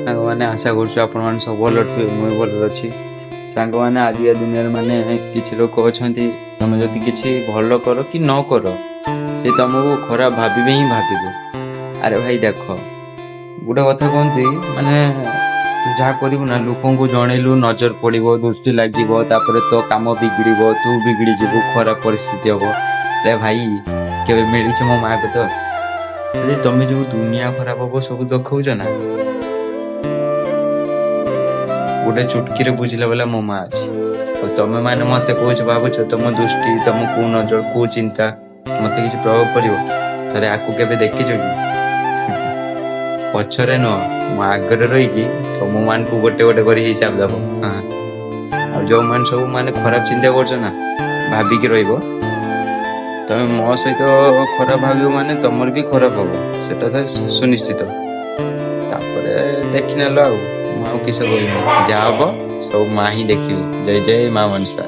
ସାଙ୍ଗମାନେ ଆଶା କରୁଛୁ ଆପଣମାନେ ସବୁ ଭଲ ଥିବେ, ମୁଁ ବି ଭଲରେ ଅଛି। ସାଙ୍ଗମାନେ ଆଜିକା ଦୁନିଆରେ ମାନେ କିଛି ଲୋକ ଅଛନ୍ତି, ତମେ ଯଦି କିଛି ଭଲ କର କି ନ କର ସେ ତମକୁ ଖରାପ ଭାବିବେ ହିଁ ଭାବିବେ। ଆରେ ଭାଇ ଦେଖ, ଗୋଟେ କଥା କୁହନ୍ତି ମାନେ ତୁ ଯାହା କରିବୁ ନା ଲୋକଙ୍କୁ ଜଣେଇଲୁ ନଜର ପଡ଼ିବ, ଦୃଷ୍ଟି ଲାଗିବ, ତାପରେ ତୋ କାମ ବିଗିଡ଼ିବ, ତୁ ବିଗିଡ଼ି ଯିବୁ, ଖରାପ ପରିସ୍ଥିତି ହବ। ଆରେ ଭାଇ କେବେ ମିଳିଛି ମୋ ମା କୁ ତ? ଯଦି ତମେ ଯୋଉ ଦୁନିଆ ଖରାପ ହବ ସବୁ ଦେଖଉଛ ନା, ଗୋଟେ ଚୁଟକିରେ ବୁଝିଲା ବେଲା ମୋ ମା ଅଛି। ଆଉ ତମେ ମାନେ ମତେ କହୁଛ, ଭାବୁଛ ତମ ଦୃଷ୍ଟି, ତମ କୋଉ ନଜର, କୋଉ ଚିନ୍ତା ମତେ କିଛି ପ୍ରଭାବ ପଡ଼ିବ? ଥରେ ଆକୁ କେବେ ଦେଖିଛ କି? ପଛରେ ନୁହଁ, ମୋ ଆଗରେ ରହିକି ତମ ମାନଙ୍କୁ ଗୋଟେ ଗୋଟେ କରି ହିସାବ ଦବ। ହଁ, ଆଉ ଯୋଉମାନେ ସବୁ ମାନେ ଖରାପ ଚିନ୍ତା କରୁଛ ନା, ଭାବିକି ରହିବ ତମେ ମୋ ସହିତ ଖରାପ ଭାବିବ ମାନେ ତମର ବି ଖରାପ ହବ, ସେଟା ତ ସୁନିଶ୍ଚିତ। ତାପରେ ଦେଖିନେଲ ଆଉ, ମୁଁ ଆଉ କିସ କହିବି, ଯାହା ହବ ସବୁ ମା ହିଁ ଦେଖିବେ। ଜୟ ଜୟ ମା ମନସା।